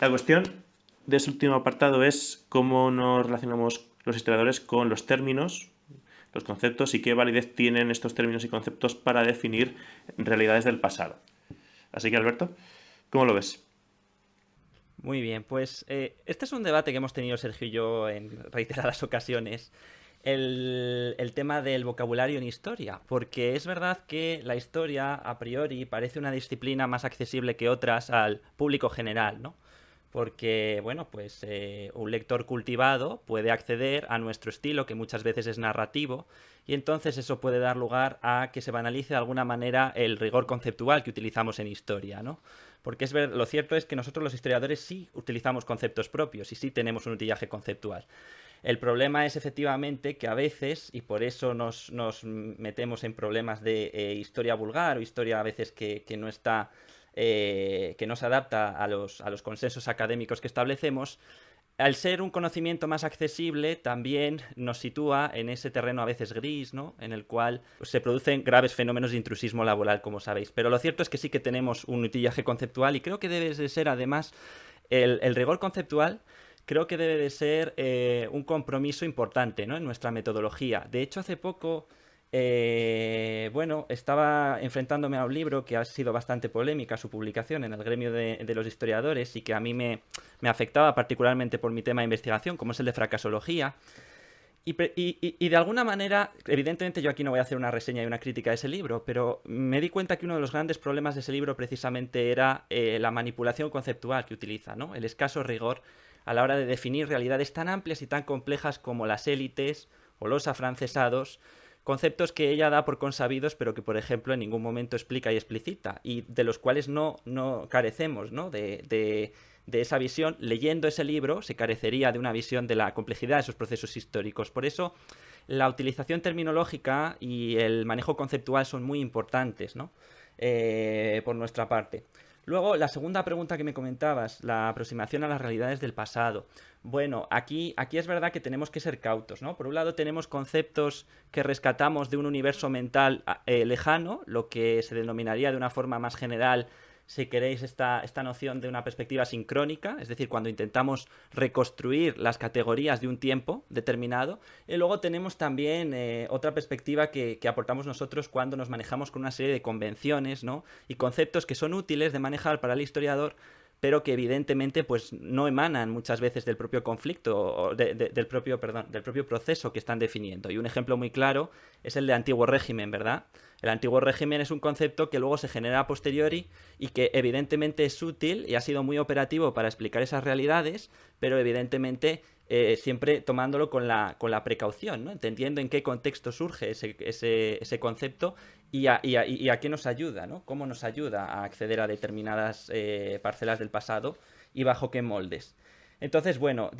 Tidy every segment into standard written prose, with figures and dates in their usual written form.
La cuestión de ese último apartado es cómo nos relacionamos los historiadores con los términos, los conceptos y qué validez tienen estos términos y conceptos para definir realidades del pasado. Así que, Alberto, ¿cómo lo ves? Muy bien, pues este es un debate que hemos tenido Sergio y yo en reiteradas ocasiones, el tema del vocabulario en historia, porque es verdad que la historia a priori parece una disciplina más accesible que otras al público general, ¿no? Porque, bueno, pues un lector cultivado puede acceder a nuestro estilo, que muchas veces es narrativo, y entonces eso puede dar lugar a que se banalice de alguna manera el rigor conceptual que utilizamos en historia, ¿no? Porque lo cierto es que nosotros los historiadores sí utilizamos conceptos propios y sí tenemos un utillaje conceptual. El problema es efectivamente que a veces, y por eso nos metemos en problemas de historia vulgar o historia a veces que no está, que no se adapta a los consensos académicos que establecemos, al ser un conocimiento más accesible, también nos sitúa en ese terreno a veces gris, ¿no? En el cual se producen graves fenómenos de intrusismo laboral, como sabéis. Pero lo cierto es que sí que tenemos un utillaje conceptual y creo que debe de ser, además, el rigor conceptual. Creo que debe de ser un compromiso importante, ¿no? En nuestra metodología. De hecho, hace poco bueno, estaba enfrentándome a un libro que ha sido bastante polémica su publicación en el gremio de los historiadores y que a mí me afectaba particularmente por mi tema de investigación, como es el de fracasología. Y de alguna manera, evidentemente yo aquí no voy a hacer una reseña y una crítica de ese libro, pero me di cuenta que uno de los grandes problemas de ese libro precisamente era la manipulación conceptual que utiliza, ¿no? El escaso rigor a la hora de definir realidades tan amplias y tan complejas como las élites o los afrancesados, conceptos que ella da por consabidos, pero que, por ejemplo, en ningún momento explica y explicita, y de los cuales no carecemos, ¿no? De esa visión. Leyendo ese libro se carecería de una visión de la complejidad de esos procesos históricos. Por eso, la utilización terminológica y el manejo conceptual son muy importantes, ¿no? Por nuestra parte. Luego, la segunda pregunta que me comentabas, la aproximación a las realidades del pasado. Bueno, aquí es verdad que tenemos que ser cautos, ¿no? Por un lado tenemos conceptos que rescatamos de un universo mental lejano, lo que se denominaría de una forma más general, si queréis, esta noción de una perspectiva sincrónica, es decir, cuando intentamos reconstruir las categorías de un tiempo determinado. Y luego tenemos también otra perspectiva que aportamos nosotros cuando nos manejamos con una serie de convenciones, ¿no? Y conceptos que son útiles de manejar para el historiador, pero que evidentemente pues no emanan muchas veces del propio conflicto o del propio, perdón, del propio proceso que están definiendo. Y un ejemplo muy claro es el de antiguo régimen, ¿verdad? El antiguo régimen es un concepto que luego se genera a posteriori y que evidentemente es útil y ha sido muy operativo para explicar esas realidades, pero evidentemente siempre tomándolo con la precaución, ¿no? Entendiendo en qué contexto surge ese concepto y a qué nos ayuda, ¿no? Cómo nos ayuda a acceder a determinadas parcelas del pasado y bajo qué moldes. Entonces, bueno,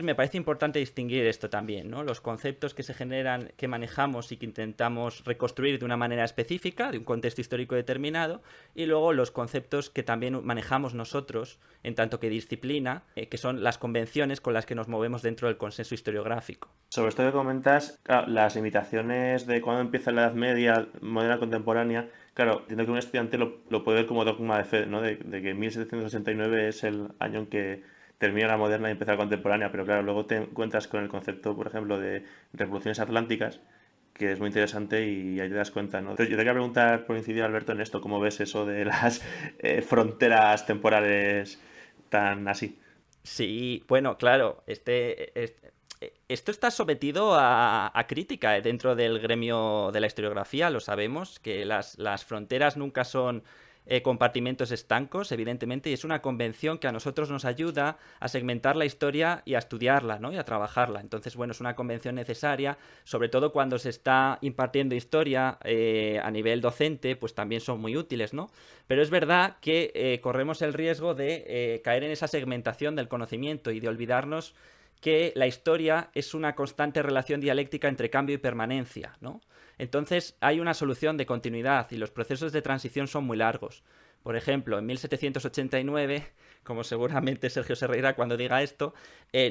me parece importante distinguir esto también, ¿no? Los conceptos que se generan, que manejamos y que intentamos reconstruir de una manera específica, de un contexto histórico determinado, y luego los conceptos que también manejamos nosotros, en tanto que disciplina, que son las convenciones con las que nos movemos dentro del consenso historiográfico. Sobre esto que comentas, claro, las limitaciones de cuando empieza la Edad Media, moderna contemporánea, claro, entiendo que un estudiante lo puede ver como dogma de fe, ¿no? De que 1769 es el año en que termina la moderna y empieza la contemporánea, pero claro, luego te encuentras con el concepto, por ejemplo, de revoluciones atlánticas, que es muy interesante y ahí te das cuenta, ¿no? Entonces, yo te quería preguntar, por incidir, Alberto, en esto, ¿cómo ves eso de las fronteras temporales tan así? Sí, bueno, claro, esto está sometido a crítica dentro del gremio de la historiografía, lo sabemos, que las fronteras nunca son compartimentos estancos, evidentemente, y es una convención que a nosotros nos ayuda a segmentar la historia y a estudiarla, ¿no? Y a trabajarla. Entonces, bueno, es una convención necesaria, sobre todo cuando se está impartiendo historia a nivel docente, pues también son muy útiles, ¿no? Pero es verdad que corremos el riesgo de caer en esa segmentación del conocimiento y de olvidarnos que la historia es una constante relación dialéctica entre cambio y permanencia, ¿no? Entonces hay una solución de continuidad y los procesos de transición son muy largos. Por ejemplo, en 1789, como seguramente Sergio se reirá cuando diga esto,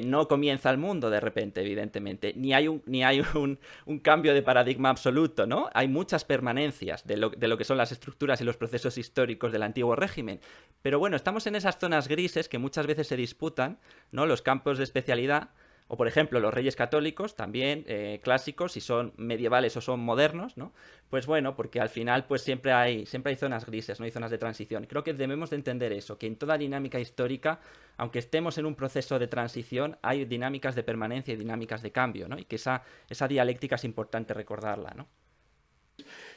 no comienza el mundo de repente, evidentemente. Ni hay un cambio de paradigma absoluto, ¿no? Hay muchas permanencias de lo que son las estructuras y los procesos históricos del antiguo régimen. Pero bueno, estamos en esas zonas grises que muchas veces se disputan, ¿no? Los campos de especialidad. O, por ejemplo, los reyes católicos, también clásicos, si son medievales o son modernos, ¿no? Pues bueno, porque al final pues siempre hay zonas grises, ¿no? Hay zonas de transición. Creo que debemos de entender eso, que en toda dinámica histórica, aunque estemos en un proceso de transición, hay dinámicas de permanencia y dinámicas de cambio, ¿no? Y que esa dialéctica es importante recordarla, ¿no?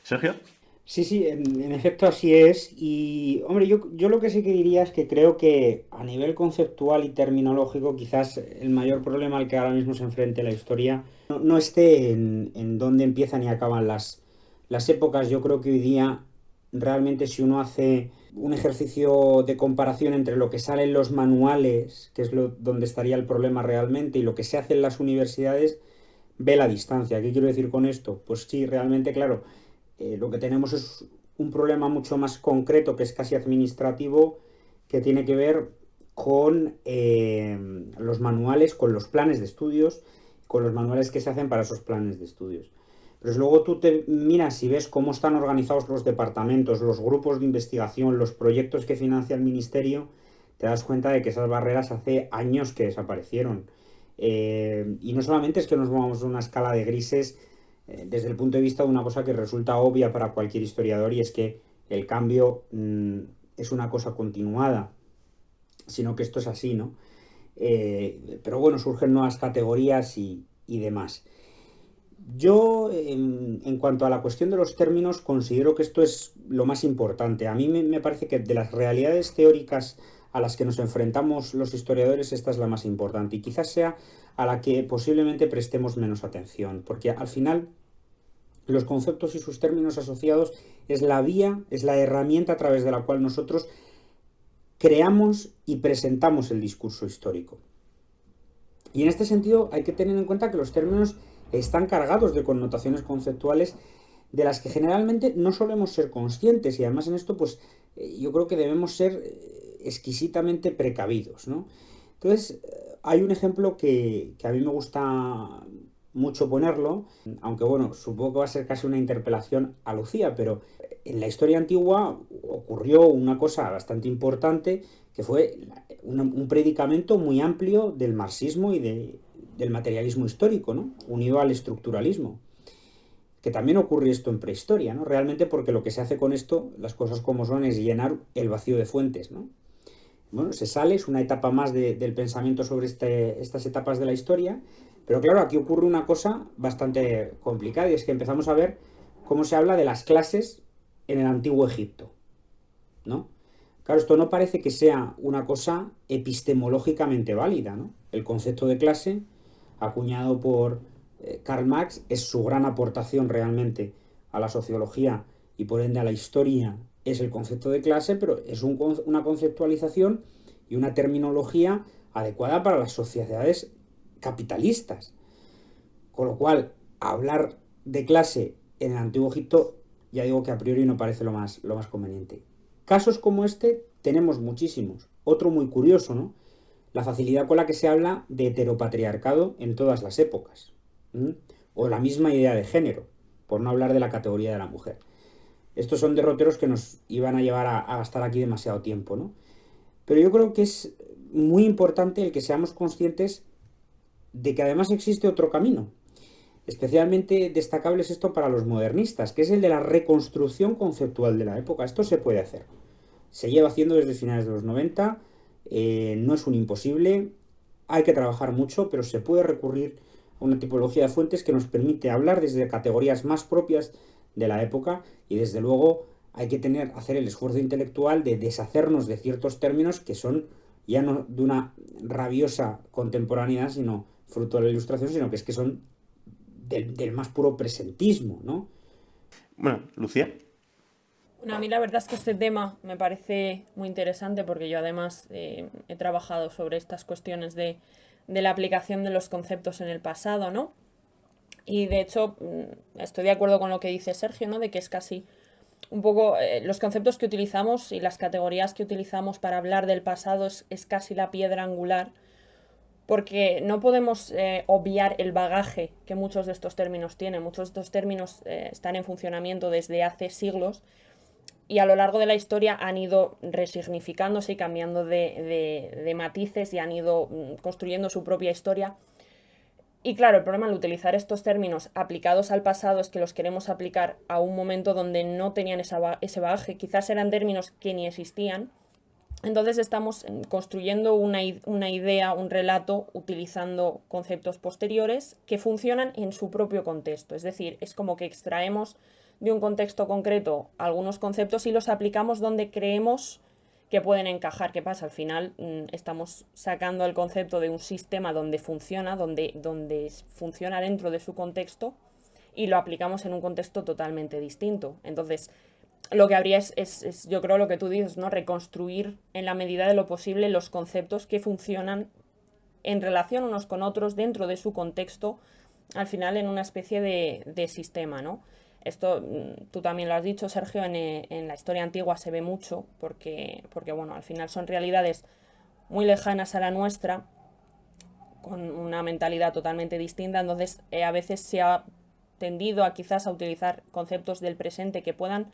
Sergio. Sí, sí, en efecto así es. Y, hombre, yo lo que sí que diría es que creo que a nivel conceptual y terminológico, quizás el mayor problema al que ahora mismo se enfrente la historia no esté en dónde empiezan y acaban las épocas. Yo creo que hoy día, realmente, si uno hace un ejercicio de comparación entre lo que sale en los manuales, que es donde estaría el problema realmente, y lo que se hace en las universidades, ve la distancia. ¿Qué quiero decir con esto? Pues sí, realmente, claro, lo que tenemos es un problema mucho más concreto, que es casi administrativo, que tiene que ver con los manuales, con los planes de estudios, con los manuales que se hacen para esos planes de estudios. Pero luego tú te miras y ves cómo están organizados los departamentos, los grupos de investigación, los proyectos que financia el ministerio, te das cuenta de que esas barreras hace años que desaparecieron. Y no solamente es que nos movamos a una escala de grises desde el punto de vista de una cosa que resulta obvia para cualquier historiador, y es que el cambio es una cosa continuada, sino que esto es así, ¿no? Pero bueno, surgen nuevas categorías y demás. Yo, en cuanto a la cuestión de los términos, considero que esto es lo más importante. A mí me parece que de las realidades teóricas a las que nos enfrentamos los historiadores, esta es la más importante, y quizás sea a la que posiblemente prestemos menos atención, porque al final los conceptos y sus términos asociados es la vía, es la herramienta a través de la cual nosotros creamos y presentamos el discurso histórico. Y en este sentido hay que tener en cuenta que los términos están cargados de connotaciones conceptuales de las que generalmente no solemos ser conscientes, y además en esto pues yo creo que debemos ser exquisitamente precavidos, ¿no? Entonces hay un ejemplo que a mí me gusta mucho ponerlo, aunque bueno, supongo que va a ser casi una interpelación a Lucía, pero en la historia antigua ocurrió una cosa bastante importante, que fue un predicamento muy amplio del marxismo y del materialismo histórico, ¿no? Unido al estructuralismo. Que también ocurre esto en prehistoria, ¿no? Realmente porque lo que se hace con esto, las cosas como son, es llenar el vacío de fuentes, ¿no? Bueno, se sale, es una etapa más del pensamiento sobre estas etapas de la historia, pero claro, aquí ocurre una cosa bastante complicada, y es que empezamos a ver cómo se habla de las clases en el antiguo Egipto, ¿no? Claro, esto no parece que sea una cosa epistemológicamente válida, ¿no? El concepto de clase, acuñado por Karl Marx, es su gran aportación realmente a la sociología y por ende a la historia, es el concepto de clase, pero es una conceptualización y una terminología adecuada para las sociedades capitalistas. Con lo cual, hablar de clase en el antiguo Egipto, ya digo que a priori no parece lo más conveniente. Casos como este tenemos muchísimos. Otro muy curioso, ¿no? La facilidad con la que se habla de heteropatriarcado en todas las épocas. O la misma idea de género, por no hablar de la categoría de la mujer. Estos son derroteros que nos iban a llevar a gastar aquí demasiado tiempo, ¿no? Pero yo creo que es muy importante el que seamos conscientes de que además existe otro camino. Especialmente destacable es esto para los modernistas, que es el de la reconstrucción conceptual de la época. Esto se puede hacer. Se lleva haciendo desde finales de los 90, no es un imposible, hay que trabajar mucho, pero se puede recurrir a una tipología de fuentes que nos permite hablar desde categorías más propias de la época, y desde luego hay que hacer el esfuerzo intelectual de deshacernos de ciertos términos que son ya no de una rabiosa contemporaneidad, sino fruto de la Ilustración, sino que son del más puro presentismo, ¿no? Bueno, Lucía. Bueno, a mí la verdad es que este tema me parece muy interesante, porque yo además he trabajado sobre estas cuestiones de la aplicación de los conceptos en el pasado, ¿no? Y de hecho estoy de acuerdo con lo que dice Sergio, ¿no? De que es casi un poco los conceptos que utilizamos y las categorías que utilizamos para hablar del pasado es casi la piedra angular, porque no podemos obviar el bagaje que muchos de estos términos tienen. Muchos de estos términos están en funcionamiento desde hace siglos y a lo largo de la historia han ido resignificándose y cambiando de matices y han ido construyendo su propia historia. Y claro, el problema al utilizar estos términos aplicados al pasado es que los queremos aplicar a un momento donde no tenían ese bagaje. Quizás eran términos que ni existían. Entonces estamos construyendo una idea, un relato, utilizando conceptos posteriores que funcionan en su propio contexto. Es decir, es como que extraemos de un contexto concreto algunos conceptos y los aplicamos donde creemos que pueden encajar. ¿Qué pasa? Al final estamos sacando el concepto de un sistema donde funciona, donde funciona dentro de su contexto y lo aplicamos en un contexto totalmente distinto. Entonces, lo que habría es yo creo lo que tú dices, ¿no? Reconstruir en la medida de lo posible los conceptos que funcionan en relación unos con otros dentro de su contexto, al final en una especie de sistema, ¿no? Esto tú también lo has dicho, Sergio, en la historia antigua se ve mucho porque, bueno, al final son realidades muy lejanas a la nuestra, con una mentalidad totalmente distinta, entonces a veces se ha tendido a quizás a utilizar conceptos del presente que puedan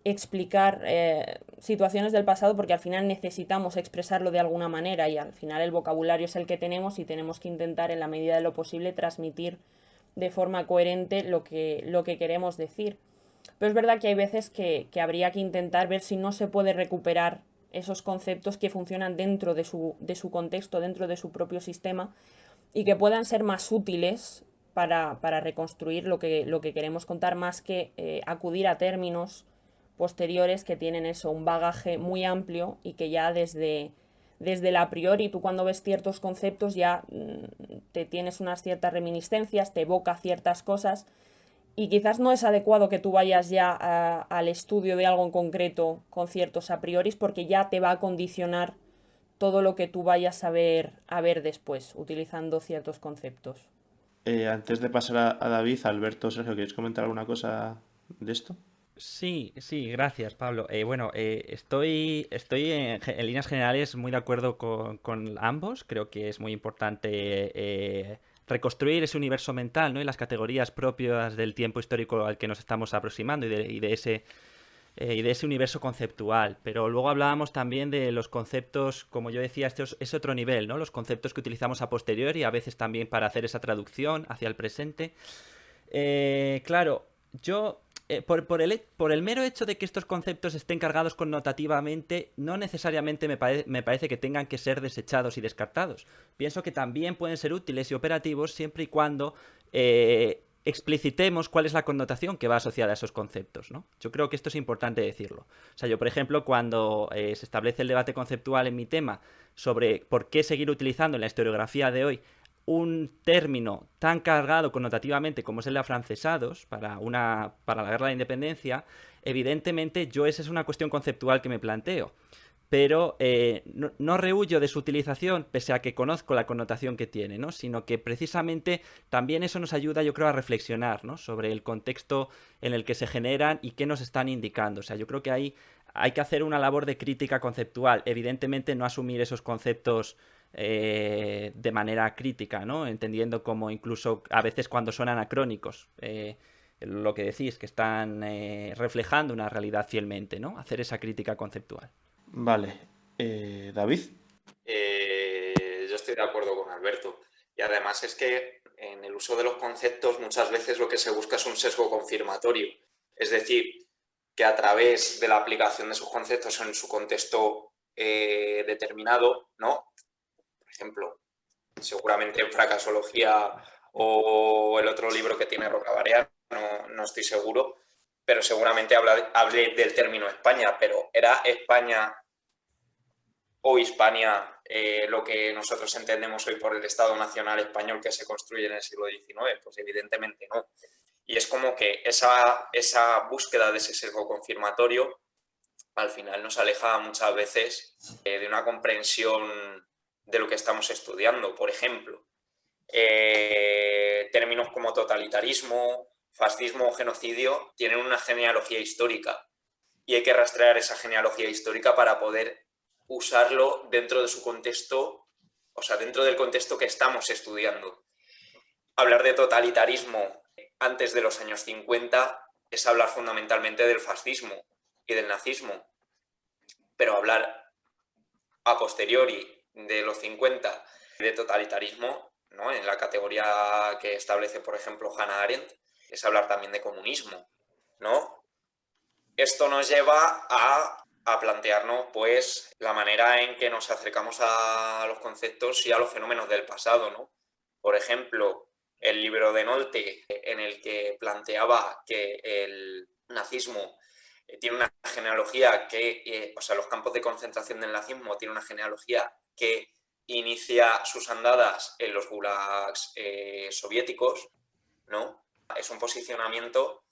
explicar situaciones del pasado porque al final necesitamos expresarlo de alguna manera y al final el vocabulario es el que tenemos y tenemos que intentar en la medida de lo posible transmitir de forma coherente lo que queremos decir. Pero es verdad que hay veces que habría que intentar ver si no se puede recuperar esos conceptos que funcionan dentro de su contexto, dentro de su propio sistema y que puedan ser más útiles para reconstruir lo que queremos contar más que acudir a términos posteriores que tienen eso, un bagaje muy amplio y que ya desde el a priori tú cuando ves ciertos conceptos ya te tienes unas ciertas reminiscencias, te evoca ciertas cosas y quizás no es adecuado que tú vayas ya al estudio de algo en concreto con ciertos a prioris porque ya te va a condicionar todo lo que tú vayas a ver después utilizando ciertos conceptos. Antes de pasar a David, Alberto, Sergio, ¿quieres comentar alguna cosa de esto? Sí, sí, gracias, Pablo. Bueno, estoy en líneas generales muy de acuerdo con ambos. Creo que es muy importante reconstruir ese universo mental, ¿no? Y las categorías propias del tiempo histórico al que nos estamos aproximando y de ese universo conceptual. Pero luego hablábamos también de los conceptos, como yo decía, este es otro nivel, ¿no? Los conceptos que utilizamos a posteriori, a veces también para hacer esa traducción hacia el presente. Claro, yo por el mero hecho de que estos conceptos estén cargados connotativamente, no necesariamente me parece que tengan que ser desechados y descartados. Pienso que también pueden ser útiles y operativos siempre y cuando explicitemos cuál es la connotación que va asociada a esos conceptos, ¿no? Yo creo que esto es importante decirlo. O sea, yo, por ejemplo, cuando se establece el debate conceptual en mi tema sobre por qué seguir utilizando en la historiografía de hoy un término tan cargado connotativamente como es el de afrancesados para la guerra de la independencia, evidentemente esa es una cuestión conceptual que me planteo. Pero no rehuyo de su utilización pese a que conozco la connotación que tiene, ¿no? Sino que precisamente también eso nos ayuda, yo creo, a reflexionar, ¿no? Sobre el contexto en el que se generan y qué nos están indicando. O sea, yo creo que ahí hay que hacer una labor de crítica conceptual. Evidentemente no asumir esos conceptos de manera crítica, ¿no? Entendiendo como incluso a veces cuando son anacrónicos, lo que decís, que están reflejando una realidad fielmente, ¿no? Hacer esa crítica conceptual. Vale. David. Yo estoy de acuerdo con Alberto. Y además es que en el uso de los conceptos muchas veces lo que se busca es un sesgo confirmatorio. Es decir, que a través de la aplicación de esos conceptos en su contexto determinado, ¿no? Por ejemplo, seguramente en Fracasología o el otro libro que tiene Roca Barea, no estoy seguro, pero seguramente hable del término España, pero ¿era España o Hispania lo que nosotros entendemos hoy por el Estado Nacional Español que se construye en el siglo XIX? Pues evidentemente no. Y es como que esa búsqueda de ese sesgo confirmatorio al final nos aleja muchas veces de una comprensión de lo que estamos estudiando. Por ejemplo, términos como totalitarismo, fascismo o genocidio tienen una genealogía histórica y hay que rastrear esa genealogía histórica para poder usarlo dentro de su contexto, o sea, dentro del contexto que estamos estudiando. Hablar de totalitarismo antes de los años 50 es hablar fundamentalmente del fascismo y del nazismo, pero hablar a posteriori de los 50 de totalitarismo, ¿no?, en la categoría que establece, por ejemplo, Hannah Arendt, es hablar también de comunismo, ¿no? Esto nos lleva a plantearnos, pues, la manera en que nos acercamos a los conceptos y a los fenómenos del pasado, ¿no? Por ejemplo, el libro de Nolte, en el que planteaba que el nazismo tiene una genealogía que, o sea, los campos de concentración del nazismo tienen una genealogía que inicia sus andadas en los gulags soviéticos, ¿no? Es un posicionamiento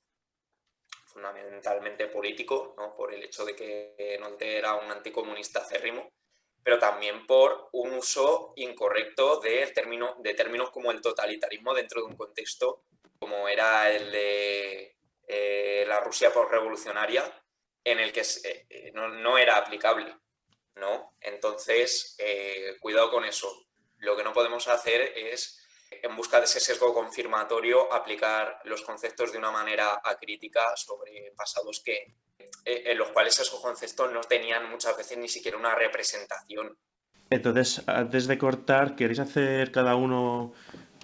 fundamentalmente político, ¿no?, por el hecho de que Nolte era un anticomunista acérrimo, pero también por un uso incorrecto de términos como el totalitarismo dentro de un contexto como era el de la Rusia postrevolucionaria, en el que no era aplicable, ¿no? Entonces, cuidado con eso. Lo que no podemos hacer es, en busca de ese sesgo confirmatorio, aplicar los conceptos de una manera acrítica sobre pasados en los cuales esos conceptos no tenían muchas veces ni siquiera una representación. Entonces, antes de cortar, ¿queréis hacer cada uno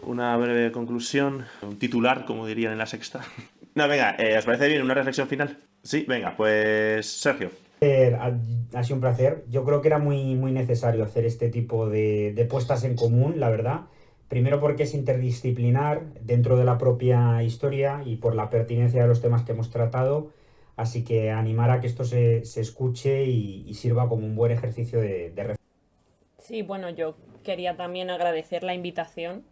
una breve conclusión? Un titular, como dirían en La Sexta. No, venga, ¿os parece bien una reflexión final? Sí, venga, pues Sergio. Ha sido un placer. Yo creo que era muy, muy necesario hacer este tipo de puestas en común, la verdad. Primero porque es interdisciplinar dentro de la propia historia y por la pertinencia de los temas que hemos tratado. Así que animar a que esto se escuche y sirva como un buen ejercicio de reflexión. Sí, bueno, yo quería también agradecer la invitación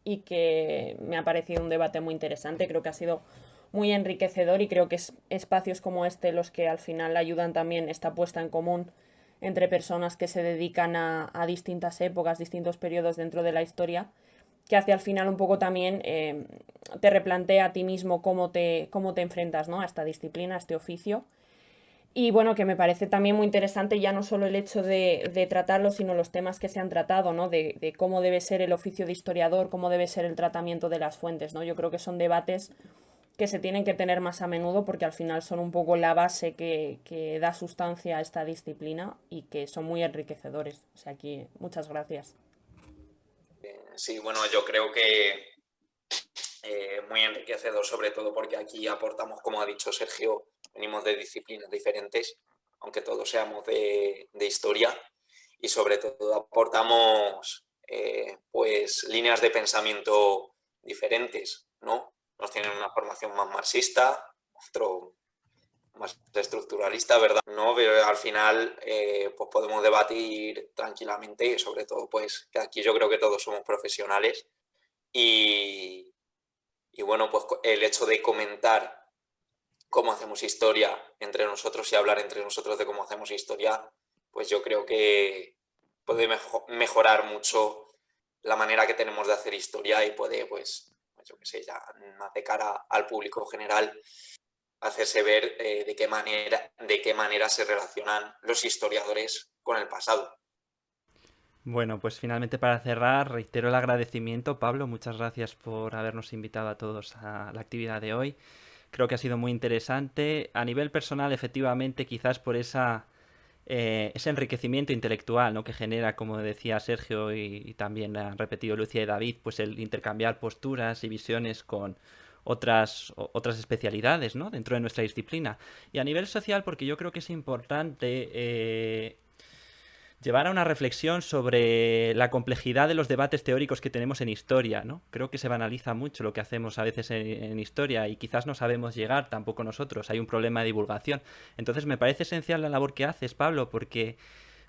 y que me ha parecido un debate muy interesante. Creo que ha sido muy enriquecedor y creo que es espacios como este los que al final ayudan también esta puesta en común entre personas que se dedican a distintas épocas, distintos periodos dentro de la historia, que hace al final un poco también te replantea a ti mismo cómo te enfrentas, ¿no?, a esta disciplina, a este oficio. Y bueno, que me parece también muy interesante ya no solo el hecho de tratarlo, sino los temas que se han tratado, ¿no? De cómo debe ser el oficio de historiador, cómo debe ser el tratamiento de las fuentes, ¿no? Yo creo que son debates que se tienen que tener más a menudo porque al final son un poco la base que da sustancia a esta disciplina y que son muy enriquecedores. O sea, aquí muchas gracias. Sí, bueno, yo creo que muy enriquecedor, sobre todo porque aquí aportamos, como ha dicho Sergio, venimos de disciplinas diferentes, aunque todos seamos de historia, y sobre todo aportamos pues líneas de pensamiento diferentes, ¿no? Nos tienen una formación más marxista, otro más estructuralista, ¿verdad? ¿No? Pero al final pues podemos debatir tranquilamente y sobre todo pues que aquí yo creo que todos somos profesionales y bueno, pues el hecho de comentar cómo hacemos historia entre nosotros y hablar entre nosotros de cómo hacemos historia, pues yo creo que puede mejorar mucho la manera que tenemos de hacer historia y puede, pues yo qué sé, ya más de cara al público general, hacerse ver de qué manera se relacionan los historiadores con el pasado. Bueno, pues finalmente para cerrar, reitero el agradecimiento, Pablo, muchas gracias por habernos invitado a todos a la actividad de hoy. Creo que ha sido muy interesante. A nivel personal, efectivamente, quizás por ese enriquecimiento intelectual, ¿no?, que genera, como decía Sergio y también han repetido Lucía y David, pues el intercambiar posturas y visiones con otras especialidades, ¿no?, dentro de nuestra disciplina. Y a nivel social, porque yo creo que es importante llevar a una reflexión sobre la complejidad de los debates teóricos que tenemos en historia, ¿no? Creo que se banaliza mucho lo que hacemos a veces en historia y quizás no sabemos llegar tampoco nosotros. Hay un problema de divulgación. Entonces me parece esencial la labor que haces, Pablo, porque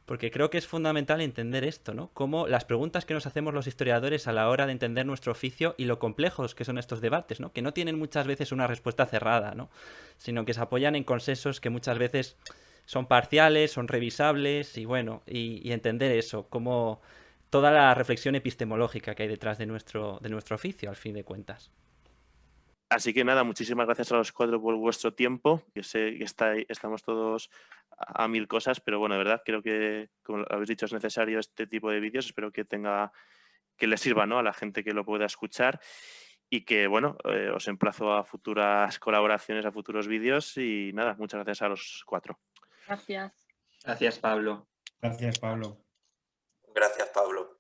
creo que es fundamental entender esto, ¿no? Cómo las preguntas que nos hacemos los historiadores a la hora de entender nuestro oficio y lo complejos que son estos debates, ¿no? Que no tienen muchas veces una respuesta cerrada, ¿no? Sino que se apoyan en consensos que muchas veces son parciales, son revisables y bueno, y entender eso, como toda la reflexión epistemológica que hay detrás de nuestro oficio, al fin de cuentas. Así que nada, muchísimas gracias a los 4 por vuestro tiempo, que sé que estamos todos a mil cosas, pero bueno, de verdad creo que, como habéis dicho, es necesario este tipo de vídeos. Espero que les sirva, ¿no?, a la gente que lo pueda escuchar, y que, bueno, os emplazo a futuras colaboraciones, a futuros vídeos, y nada, muchas gracias a los 4. Gracias. Gracias, Pablo. Gracias, Pablo. Gracias, Pablo.